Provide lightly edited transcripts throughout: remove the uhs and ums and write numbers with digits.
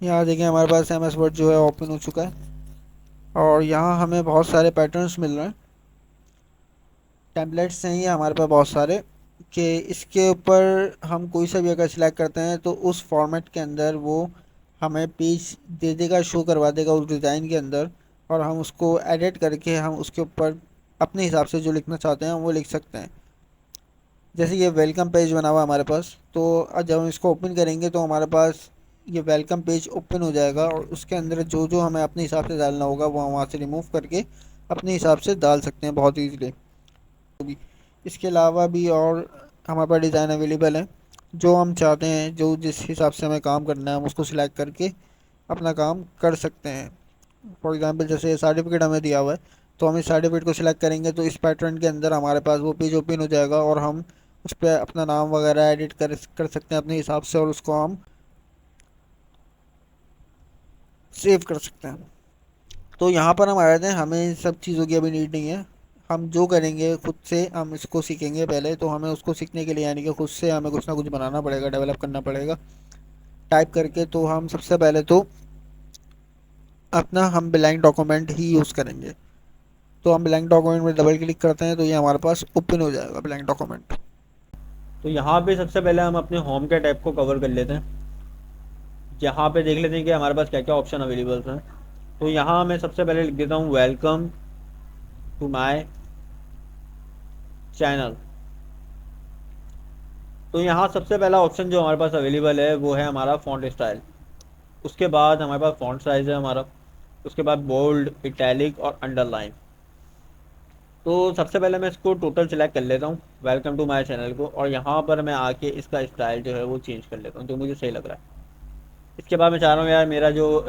यहाँ देखिए हमारे पास एम एस वर्ड जो है ओपन हो चुका है और यहाँ हमें बहुत सारे पैटर्न्स मिल रहे हैं। टेम्पलेट्स हैं ये हमारे पास बहुत सारे, कि इसके ऊपर हम कोई सा भी अगर सिलेक्ट करते हैं तो उस फॉर्मेट के अंदर वो हमें पेज दे देगा, शो करवा देगा उस डिज़ाइन के अंदर। और हम उसको एडिट करके हम उसके ऊपर अपने हिसाब से जो लिखना चाहते हैं वो लिख सकते हैं। जैसे ये वेलकम पेज बना हुआ है हमारे पास, तो जब हम इसको ओपन करेंगे तो हमारे पास ये वेलकम पेज ओपन हो जाएगा और उसके अंदर जो जो हमें अपने हिसाब से डालना होगा वो हम वहाँ से रिमूव करके अपने हिसाब से डाल सकते हैं बहुत ईजीली। इसके अलावा भी और हमारे पास डिज़ाइन अवेलेबल है। जो हम चाहते हैं, जो जिस हिसाब से हमें काम करना है, हम उसको सिलेक्ट करके अपना काम कर सकते हैं। फॉर एग्जांपल जैसे सर्टिफिकेट हमें दिया हुआ है, तो हम इस सर्टिफिकेट को सिलेक्ट करेंगे तो इस पैटर्न के अंदर हमारे पास वो पेज ओपन हो जाएगा और हम उस पर अपना नाम वगैरह एडिट कर सकते हैं अपने हिसाब से, और उसको हम सेव कर सकते हैं। तो यहाँ पर हम आ जाते हैं, हमें इन सब चीज़ों की अभी नीड नहीं है। हम जो करेंगे खुद से हम इसको सीखेंगे। पहले तो हमें उसको सीखने के लिए यानी कि खुद से हमें कुछ ना कुछ बनाना पड़ेगा, डेवलप करना पड़ेगा टाइप करके। तो हम सबसे पहले तो अपना हम ब्लैंक डॉक्यूमेंट ही यूज़ करेंगे। तो हम ब्लैंक डॉक्यूमेंट में डबल क्लिक करते हैं तो ये हमारे पास ओपन हो जाएगा ब्लैंक डॉक्यूमेंट। तो यहाँ पे सबसे पहले हम अपने होम के टैब को कवर कर लेते हैं। यहाँ पे देख लेते हैं कि हमारे पास क्या क्या ऑप्शन अवेलेबल हैं। तो यहाँ मैं सबसे पहले लिख देता हूँ वेलकम टू माय चैनल। तो यहाँ सबसे पहला ऑप्शन जो हमारे पास अवेलेबल है वो है हमारा फ़ॉन्ट स्टाइल। उसके बाद हमारे पास फ़ॉन्ट साइज़ है हमारा। उसके बाद बोल्ड, इटैलिक और अंडरलाइन। तो सबसे पहले मैं इसको टोटल सेलेक्ट कर लेता हूँ वेलकम टू माय चैनल को, और यहाँ पर मैं आके इसका स्टाइल जो है वो चेंज कर लेता हूँ जो मुझे सही लग रहा है। इसके बाद मैं चाह रहा हूँ यार मेरा जो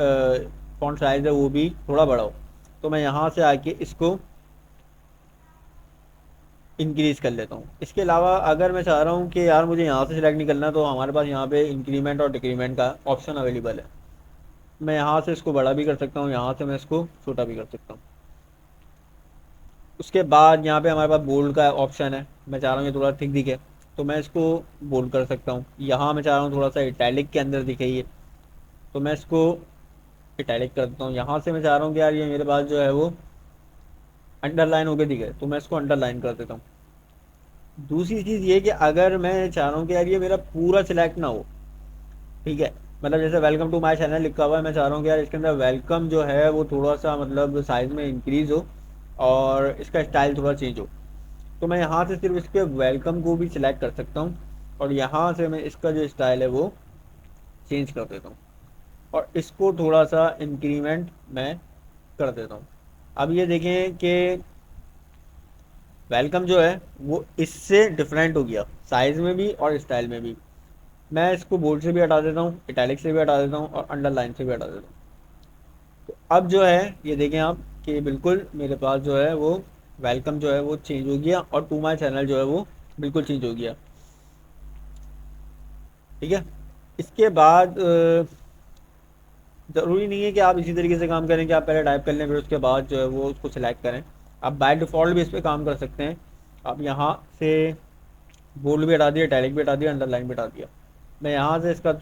फ़ॉन्ट साइज़ है वो भी थोड़ा बड़ा हो। तो मैं यहाँ से आके इसको इंक्रीज़ कर लेता हूँ। इसके अलावा अगर मैं चाह रहा हूँ कि यार मुझे यहाँ से सिलेक्ट नहीं करना, तो हमारे पास यहाँ पे इंक्रीमेंट और डिक्रीमेंट का ऑप्शन अवेलेबल है। मैं यहाँ से इसको बड़ा भी कर सकता हूँ, यहाँ से मैं इसको छोटा भी कर सकता हूँ। उसके बाद यहाँ पे हमारे पास बोल्ड का ऑप्शन है। मैं चाह रहा हूँ ये थोड़ा थिक दिखे, तो मैं इसको बोल्ड कर सकता हूँ। यहाँ मैं चाह रहा हूँ थोड़ा सा इटैलिक के अंदर दिखे ये, तो मैं इसको इटैलिक कर देता हूँ। यहाँ से मैं चाह रहा हूँ कि यार ये मेरे पास जो है वो अंडरलाइन होकर दिखे, तो मैं इसको अंडरलाइन कर देता हूँ। दूसरी चीज़ ये कि अगर मैं चाह रहा हूँ कि यार ये मेरा पूरा सिलेक्ट ना हो, ठीक है, मतलब जैसे वेलकम टू माय चैनल लिखा हुआ है, मैं चाह रहा हूँ कि यार इसके अंदर वेलकम जो है वो थोड़ा सा मतलब साइज़ में इंक्रीज़ हो और इसका स्टाइल थोड़ा चेंज हो। तो मैं यहाँ से सिर्फ इसके वेलकम को भी सिलेक्ट कर सकता हूँ और यहाँ से मैं इसका जो स्टाइल है वो चेंज कर देता हूँ और इसको थोड़ा सा इंक्रीमेंट मैं कर देता हूँ। अब ये देखें कि वेलकम जो है वो इससे डिफरेंट हो गया साइज़ में भी और स्टाइल में भी। मैं इसको बोल्ड से भी हटा देता हूँ, इटैलिक से भी हटा देता हूँ और अंडरलाइन से भी हटा देता हूँ। तो अब जो है ये देखें आप कि बिल्कुल मेरे पास जो है वो वेलकम जो है वो चेंज हो गया और टू माई चैनल जो है वो बिल्कुल चेंज हो गया। ठीक है। इसके बाद ज़रूरी नहीं है कि आप इसी तरीके से काम करें कि आप पहले टाइप कर लें फिर उसके बाद जो है वो उसको सिलेक्ट करें। आप बाय डिफ़ॉल्ट भी इस पर काम कर सकते हैं। आप यहाँ से बोल्ड भी हटा दिया, इटैलिक भी हटा दिया, अंडरलाइन भी हटा दिया। मैं यहाँ से इसका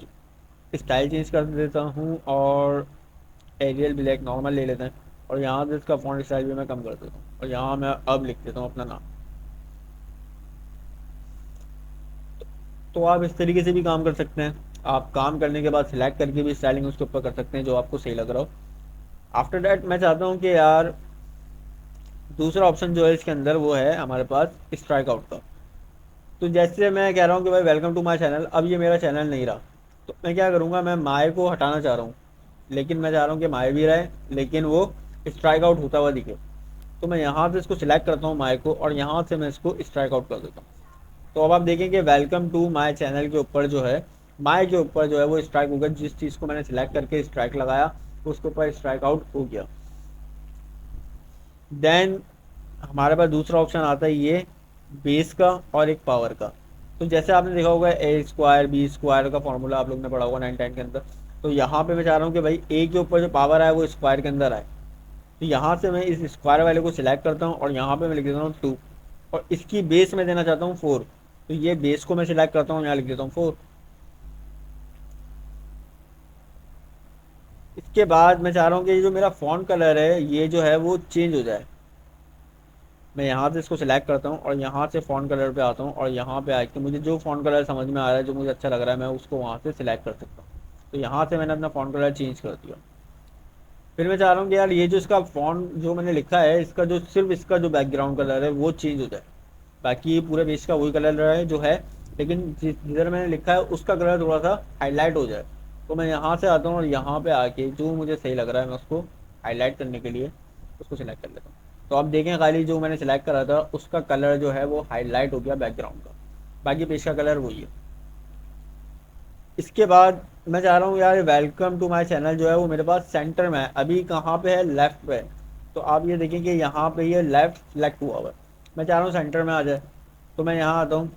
स्टाइल चेंज कर देता हूँ और एरियल ब्लैक नॉर्मल ले लेते हैं और यहाँ से इसका फॉन्ट स्टाइल भी मैं कम कर देता हूँ और यहाँ मैं अब लिख देता हूँ अपना नाम। तो आप इस तरीके से भी काम कर सकते हैं। आप काम करने के बाद सिलेक्ट करके भी स्टाइलिंग उसके ऊपर कर सकते हैं जो आपको सही लग रहा हो। आफ्टर डैट मैं चाहता हूँ कि यार दूसरा ऑप्शन जो है इसके अंदर वो है हमारे पास स्ट्राइक आउट का। तो जैसे मैं कह रहा हूँ कि भाई वेलकम टू माय चैनल, अब ये मेरा चैनल नहीं रहा, तो मैं क्या करूँगा, मैं माय को हटाना चाह रहा हूँ, लेकिन मैं चाह रहा हूँ कि माय भी रहे लेकिन वो स्ट्राइक आउट होता हुआ दिखे। तो मैं यहाँ से इसको सिलेक्ट करता हूँ माय को और यहाँ से मैं इसको स्ट्राइक आउट कर देता हूँ। तो अब आप देखेंगे वेलकम टू माय चैनल के ऊपर जो है, माय के ऊपर जो है वो स्ट्राइक होगा। जिस चीज़ को मैंने सिलेक्ट करके स्ट्राइक लगाया उसके ऊपर स्ट्राइक आउट हो गया। देन हमारे पास दूसरा ऑप्शन आता है ये बेस का और एक पावर का। तो जैसे आपने देखा होगा ए स्क्वायर बी स्क्वायर का फॉर्मूला आप लोग ने पढ़ा होगा 9 10 के अंदर। तो यहाँ पे मैं चाह रहा हूँ कि भाई ए के ऊपर जो पावर आए वो स्क्वायर के अंदर आए। तो यहाँ से मैं इस स्क्वायर वाले को सिलेक्ट करता हूँ और यहाँ पे मैं लिख देता हूँ 2 और इसकी बेस में देना चाहता हूँ 4। तो ये बेस को मैं सिलेक्ट करता हूँ, यहाँ लिख देता हूँ 4। इसके बाद मैं चाह रहा हूँ कि ये जो मेरा फ़ॉन्ट कलर है ये जो है वो चेंज हो जाए। मैं यहाँ से इसको सिलेक्ट करता हूँ और यहाँ से फ़ॉन्ट कलर पे आता हूँ और यहाँ पे आके मुझे जो फ़ॉन्ट कलर समझ में आ रहा है, जो मुझे अच्छा लग रहा है, मैं उसको वहाँ से सिलेक्ट कर सकता हूँ। तो यहाँ से मैंने अपना फ़ॉन्ट कलर चेंज कर दिया। फिर मैं चाह रहा हूँ कि यार ये जो इसका फ़ॉन्ट जो मैंने लिखा है, इसका जो सिर्फ इसका जो बैकग्राउंड कलर है वो चेंज हो जाए। बाकी पूरे पेज का वही कलर है जो है, लेकिन जिधर मैंने लिखा है उसका कलर थोड़ा सा हाईलाइट हो जाए। तो मैं यहाँ से आता हूँ और यहाँ पे आके जो मुझे सही लग रहा है मैं उसको हाईलाइट करने के लिए उसको सिलेक्ट कर लेता हूँ। तो आप देखें खाली जो मैंने सिलेक्ट करा था उसका कलर जो है वो हाईलाइट हो गया बैकग्राउंड का। बाकी पेज का कलर वही है। इसके बाद मैं चाह रहा हूँ यार वेलकम टू माय चैनल जो है वो मेरे पास सेंटर में है, अभी कहाँ पे है, लेफ्ट पे है। तो आप ये देखें कि यहाँ पे ये लेफ्ट सेलेक्ट हुआ हुआ है। मैं चाह रहा हूँ सेंटर में आ जाए। तो मैं यहाँ आता हूँ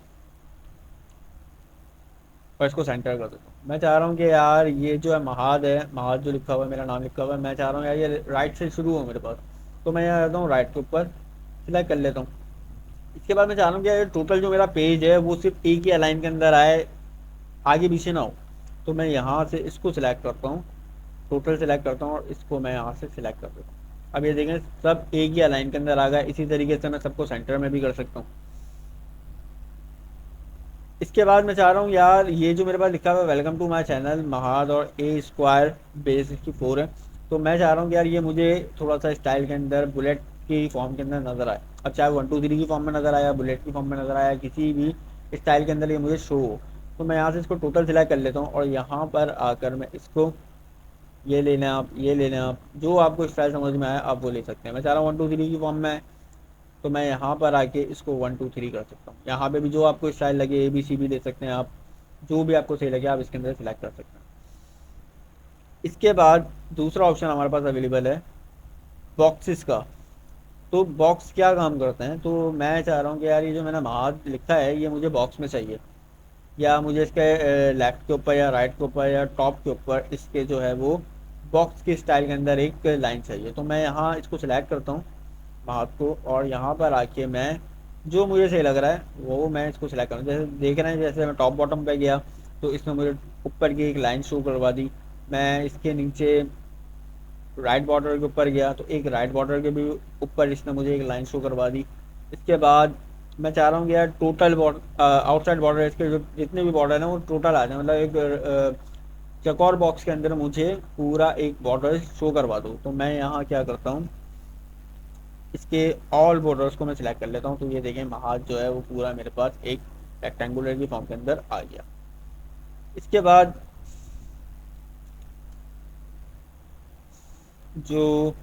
और इसको सेंटर कर देता हूँ। मैं चाह रहा हूँ कि यार ये जो है महाद है, महाद जो लिखा हुआ है, मेरा नाम लिखा हुआ है, मैं चाह रहा हूँ यार ये राइट से शुरू हो मेरे पास। तो मैं यहाँ आता हूँ राइट के ऊपर सिलेक्ट कर लेता हूँ। इसके बाद मैं चाह रहा हूँ कि यार टोटल जो मेरा पेज है वो सिर्फ एक ही अलाइन के अंदर आए, आगे पीछे ना हो। तो मैं यहाँ से इसको सिलेक्ट करता हूँ, टोटल सिलेक्ट करता हूँ और इसको मैं यहाँ से सिलेक्ट कर देता हूँ। अब ये देखें सब एक ही अलाइन के अंदर आ गया। इसी तरीके से मैं सबको सेंटर में भी कर सकता हूँ। इसके बाद मैं चाह रहा हूँ यार ये जो मेरे पास लिखा हुआ है वेलकम टू माय चैनल महाद और ए स्क्वायर बेस इसकी 4 है। तो मैं चाह रहा हूँ कि यार ये मुझे थोड़ा सा स्टाइल के अंदर बुलेट की फॉर्म के अंदर नज़र आए। अब चाहे 1 2 3 की फॉर्म में नज़र आया, बुलेट की फॉर्म में नज़र आया, किसी भी स्टाइल के अंदर ये मुझे शो हो। तो मैं यहाँ से इसको टोटल सिलेक्ट कर लेता हूँ और यहाँ पर आकर मैं इसको ये ले लें आप, ये ले लें आप, जो आपको स्टाइल समझ में आए आप वो ले सकते हैं। मैं चाह रहा हूँ 1 2 3 की फॉर्म में है। तो मैं यहाँ पर आके इसको 1 2 3 कर सकता हूँ। यहाँ पे भी जो आपको स्टाइल लगे ABC भी दे सकते हैं आप, जो भी आपको सही लगे आप इसके अंदर सेलेक्ट कर सकते हैं। इसके बाद दूसरा ऑप्शन हमारे पास अवेलेबल है बॉक्सेस का। तो बॉक्स क्या काम करते हैं, तो मैं चाह रहा हूँ कि यार ये जो मैंने महाद लिखा है ये मुझे बॉक्स में चाहिए, या मुझे इसके लेफ्ट के ऊपर या राइट के ऊपर या टॉप के ऊपर इसके जो है वो बॉक्स के स्टाइल के अंदर एक लाइन चाहिए। तो मैं यहाँ इसको सिलेक्ट करता हूँ हाथ को और यहाँ पर आके मैं जो मुझे सही लग रहा है वो मैं इसको सिलेक्ट करूँ। जैसे देख रहे हैं, जैसे मैं टॉप बॉटम पे गया तो इसने मुझे ऊपर की एक लाइन शो करवा दी। मैं इसके नीचे राइट बॉर्डर के ऊपर गया तो एक राइट बॉर्डर के भी ऊपर इसने मुझे एक लाइन शो करवा दी। इसके बाद मैं चाह रहा हूँ कि यार टोटल बॉर्डर आउटसाइड बॉर्डर इसके जो जितने भी बॉर्डर हैं वो टोटल आ जाए, मतलब एक चौकोर बॉक्स के अंदर मुझे पूरा एक बॉर्डर शो करवा दो। तो मैं यहाँ क्या करता हूँ, इसके ऑल बॉर्डर्स को मैं सिलेक्ट कर लेता हूँ। तो ये देखें महाज जो है वो पूरा मेरे पास एक रेक्टेंगुलर की फॉर्म के अंदर आ गया। इसके बाद जो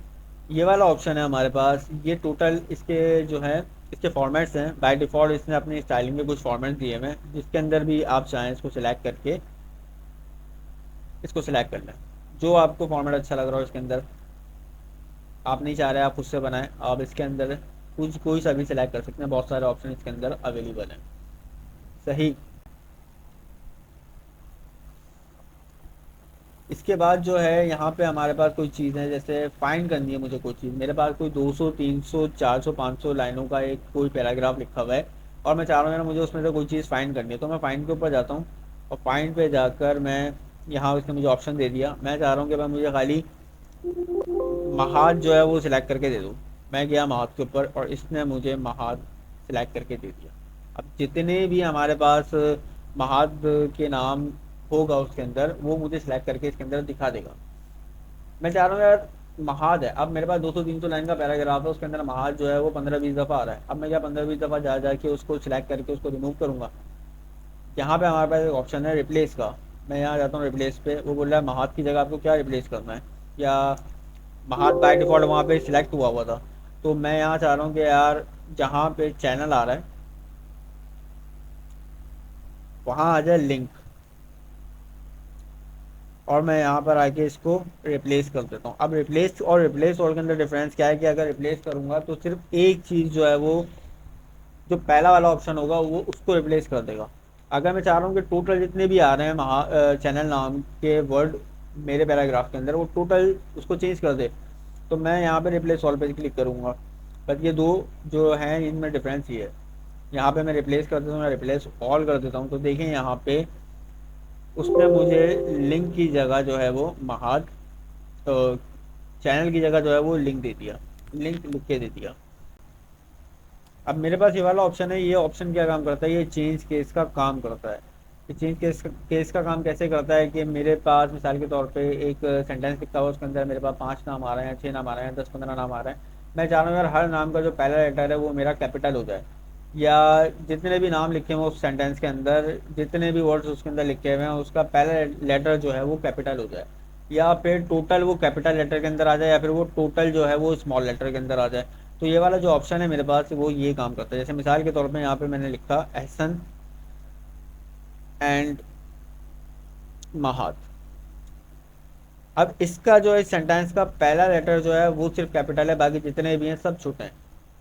ये वाला ऑप्शन है हमारे पास, ये टोटल इसके जो है इसके फॉर्मेट्स हैं। बाय डिफ़ॉल्ट इसने अपनी स्टाइलिंग में कुछ फॉर्मेट्स दिए हुए हैं, जिसके अंदर भी आप चाहें इसको सिलेक्ट करके इसको सिलेक्ट कर लें। जो आपको फॉर्मेट अच्छा लग रहा हो इसके अंदर, आप नहीं चाह रहे आप खुद से बनाएं, आप इसके अंदर कुछ कोई सा भी सिलेक्ट कर सकते हैं। बहुत सारे ऑप्शन इसके अंदर अवेलेबल हैं। सही। इसके बाद जो है यहाँ पे हमारे पास कोई चीज़ है, जैसे फाइंड करनी है मुझे कोई चीज़। मेरे पास कोई 200 300 400 500 लाइनों का एक कोई पैराग्राफ लिखा हुआ है और मैं चाह रहा हूँ यार मुझे उसमें से कोई चीज़ फाइंड करनी है। तो मैं फाइंड के ऊपर जाता हूँ और फाइंड पे जाकर मैं यहाँ इसने मुझे ऑप्शन दे दिया। मैं चाह रहा हूँ कि मैं मुझे खाली महाद जो है वो सिलेक्ट करके दे दूँ। मैं गया महाद के ऊपर और इसने मुझे महाद सिलेक्ट करके दे दिया। अब जितने भी हमारे पास महाद के नाम होगा उसके अंदर वो मुझे सिलेक्ट करके इसके अंदर दिखा देगा। मैं चाह रहा हूँ यार महाद है, अब मेरे पास 200 300 लाइन का पैराग्राफ है, उसके अंदर महाद जो है वो 15 20 दफ़ा आ रहा है। अब मैं क्या 15 20 दफ़ा जा जाके उसको सिलेक्ट करके उसको रिमूव करूँगा। यहाँ पे हमारे पास एक ऑप्शन है रिप्लेस का। मैं यहाँ जाता हूँ रिप्लेस पे, वो बोल रहा है महाद की जगह आपको क्या रिप्लेस करना है, या महाद बाय डिफ़ॉल्ट वहाँ पे सिलेक्ट हुआ हुआ था। तो मैं यहाँ चाह रहा हूँ कि यार जहाँ पे चैनल आ रहा है वहाँ आ जाए लिंक, और मैं यहाँ पर आके इसको रिप्लेस कर देता हूँ। अब रिप्लेस और रिप्लेस और के अंदर डिफरेंस क्या है कि अगर रिप्लेस करूँगा तो सिर्फ एक चीज़ जो है वो जो पहला वाला ऑप्शन होगा वो उसको रिप्लेस कर देगा। अगर मैं चाह रहा हूँ कि टोटल जितने भी आ रहे हैं चैनल नाम के वर्ड मेरे पैराग्राफ के अंदर वो टोटल उसको चेंज कर दे, तो मैं यहाँ पे रिप्लेस ऑल पे क्लिक करूँगा। बट ये दो जो हैं इनमें डिफरेंस ये है, यहाँ पे मैं रिप्लेस कर देता हूँ या रिप्लेस ऑल कर देता हूँ तो देखें यहाँ पे उसमें मुझे लिंक की जगह जो है वो महाद चैनल की जगह जो है वो लिंक दे दिया, लिंक लिख के दे दिया। अब मेरे पास ये वाला ऑप्शन है, ये ऑप्शन क्या काम करता है, ये चेंज केस का काम करता है। ये चेंज केस का काम कैसे करता है कि मेरे पास मिसाल के तौर पे एक सेंटेंस लिखा हुआ, उसके अंदर मेरे पास 5 नाम आ रहे हैं, 6 नाम आ रहे हैं, 10-15 नाम आ रहे हैं। मैं चाह रहा हूँ यार हर नाम का जो पहला लेटर है वो मेरा कैपिटल हो जाए, या जितने भी नाम लिखे हुए उस सेंटेंस के अंदर, जितने भी वर्ड्स उसके अंदर लिखे हुए हैं उसका पहला लेटर जो है वो कैपिटल हो जाए, या फिर टोटल वो कैपिटल लेटर के अंदर आ जाए, या फिर वो टोटल जो है वो स्मॉल लेटर के अंदर आ जाए। तो ये वाला जो ऑप्शन है मेरे पास वो ये काम करता है। जैसे मिसाल के तौर पे यहाँ पे मैंने लिखा एहसन एंड महात। अब इसका जो है सेंटेंस का पहला लेटर जो है वो सिर्फ कैपिटल है, बाकी जितने भी हैं सब छोटे हैं।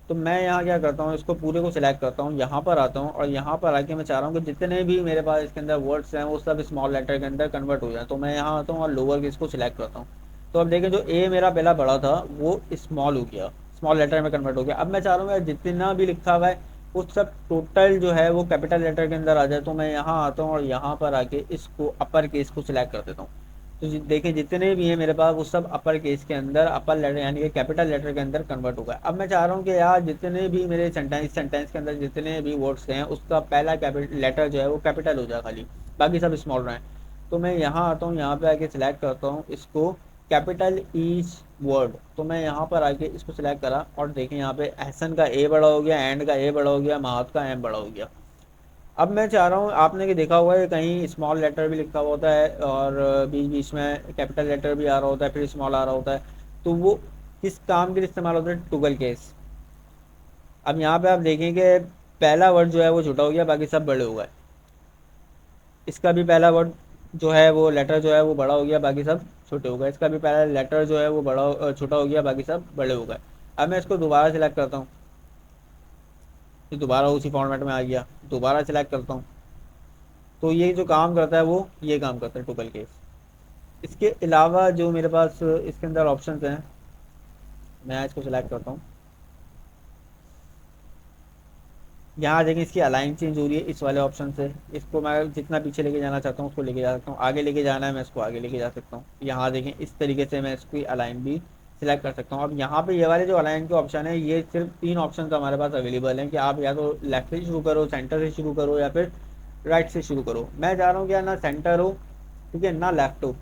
तो मैं यहाँ क्या करता हूँ, इसको पूरे को सिलेक्ट करता हूँ, यहाँ पर आता हूँ, और यहाँ पर आके मैं चाह रहा हूँ कि जितने भी मेरे पास इसके अंदर वर्ड्स हैं वो सब स्मॉल लेटर के अंदर कन्वर्ट हो जाए। तो मैं यहाँ आता हूँ और लोअर केस को सिलेक्ट करता हूँ। तो अब देखें जो ए मेरा पहला बड़ा था वो स्मॉल हो गया, स्मॉल लेटर में कन्वर्ट हो गया। अब मैं चाह रहा हूँ यार जितना भी लिखा हुआ है वो सब टोटल जो है वो कैपिटल लेटर के अंदर आ जाए। तो मैं यहाँ आता हूँ और यहाँ पर आके इसको अपर केस को सिलेक्ट कर देता हूँ। तो देखें जितने भी हैं मेरे पास वो सब अपर केस के अंदर, अपर लेटर यानी कि कैपिटल लेटर के अंदर कन्वर्ट हो गया। अब मैं चाह रहा हूँ कि यार जितने भी मेरे सेंटेंस के अंदर जितने भी वर्ड्स हैं उसका पहला कैपिटल लेटर जो है वो कैपिटल हो जाए खाली, बाकी सब स्मॉल रहें। तो मैं यहाँ आता हूँ, यहाँ पे आके सिलेक्ट करता हूँ इसको कैपिटल ईच वर्ड। तो मैं यहाँ पर आके इसको सिलेक्ट करा और देखें यहाँ पे एहसन का ए बड़ा हो गया, एंड का ए बड़ा हो गया, महात का एम बड़ा हो गया। अब मैं चाह रहा हूँ, आपने कि देखा हुआ है कहीं स्मॉल लेटर भी लिखा हुआ होता है और बीच बीच में कैपिटल लेटर भी आ रहा होता है, फिर स्मॉल आ रहा होता है। तो वो किस काम के लिए इस्तेमाल होता है, टुगल केस। अब यहाँ पे आप देखेंगे पहला वर्ड जो है वो छोटा हो गया, बाकी सब बड़े हो गए। इसका भी पहला वर्ड जो है वो लेटर जो है वो बड़ा हो गया, बाकी सब छोटे हो गए। इसका भी पहला लेटर जो है वो छोटा हो गया, बाकी सब बड़े हो गए। अब मैं इसको दोबारा सिलेक्ट करता हूँ, तो दोबारा उसी फॉर्मेट में आ गया, दोबारा सिलेक्ट करता हूँ। तो ये जो काम करता है वो ये काम करता है टुगल केस। इसके अलावा जो मेरे पास इसके अंदर ऑप्शंस हैं, मैं इसको सिलेक्ट करता हूँ। यहाँ देखिए इसकी अलाइन चेंज हो रही है इस वाले ऑप्शन से। इसको मैं जितना पीछे लेके जाना चाहता हूँ उसको लेके जा सकता हूँ, आगे लेके जाना है मैं इसको आगे लेके जा सकता हूँ। यहाँ देखें इस तरीके से मैं इसकी अलाइन भी सिलेक्ट कर सकता हूँ। अब यहाँ पे ये वाले जो अलाइन के ऑप्शन है, ये सिर्फ 3 ऑप्शन हमारे पास अवेलेबल हैं कि आप या तो लेफ्ट से शुरू करो, सेंटर से शुरू करो, या फिर राइट से शुरू करो। मैं चाह रहा हूँ कि यार ना सेंटर हो, ठीक है, ना लेफ्ट हो,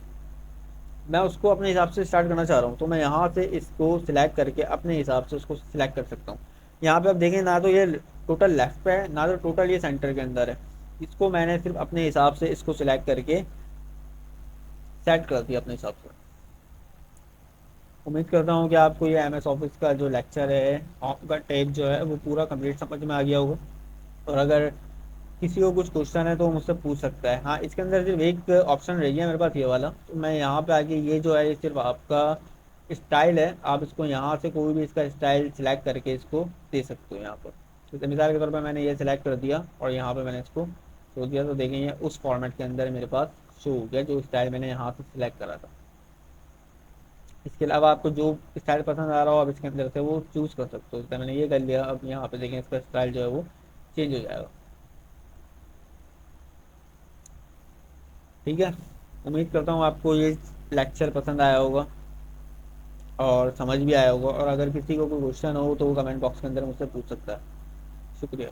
मैं उसको अपने हिसाब से स्टार्ट करना चाह रहा हूँ। तो मैं यहाँ से इसको सिलेक्ट करके अपने हिसाब से उसको सिलेक्ट कर सकता हूँ। यहाँ पे आप देखें ना तो ये टोटल लेफ्ट पे है, ना तो टोटल ये सेंटर के अंदर है। इसको मैंने सिर्फ अपने हिसाब से इसको सिलेक्ट करके सेट कर दिया अपने हिसाब से। उम्मीद करता हूँ कि आपको ये एम एस ऑफिस का जो लेक्चर है, आपका टेप जो है वो पूरा कंप्लीट समझ में आ गया होगा। और अगर किसी को कुछ क्वेश्चन है तो मुझसे पूछ सकता है। हाँ, इसके अंदर सिर्फ एक ऑप्शन रह गया मेरे पास, ये वाला। तो मैं यहाँ पे आके ये जो है ये सिर्फ आपका स्टाइल है, आप इसको यहाँ से कोई भी इसका स्टाइल सिलेक्ट करके इसको दे सकते हो यहाँ पर। जैसे मिसाल के तौर पर मैंने ये सिलेक्ट कर दिया और यहाँ पे मैंने इसको शो दिया, तो देखें ये उस फॉर्मेट के अंदर मेरे पास शो हो गया जो स्टाइल मैंने यहाँ से सिलेक्ट करा था। इसके अलावा आपको जो स्टाइल पसंद आ रहा हो आप इसके अंदर से वो चूज़ कर सकते हो। जैसे मैंने ये कर लिया, अब यहाँ पे देखें इसका स्टाइल जो है वो चेंज हो जाएगा। ठीक है, उम्मीद करता हूँ आपको ये लेक्चर पसंद आया होगा और समझ भी आया होगा। और अगर किसी को कोई क्वेश्चन हो तो वो कमेंट बॉक्स के अंदर मुझसे पूछ सकता है। शुक्रिया।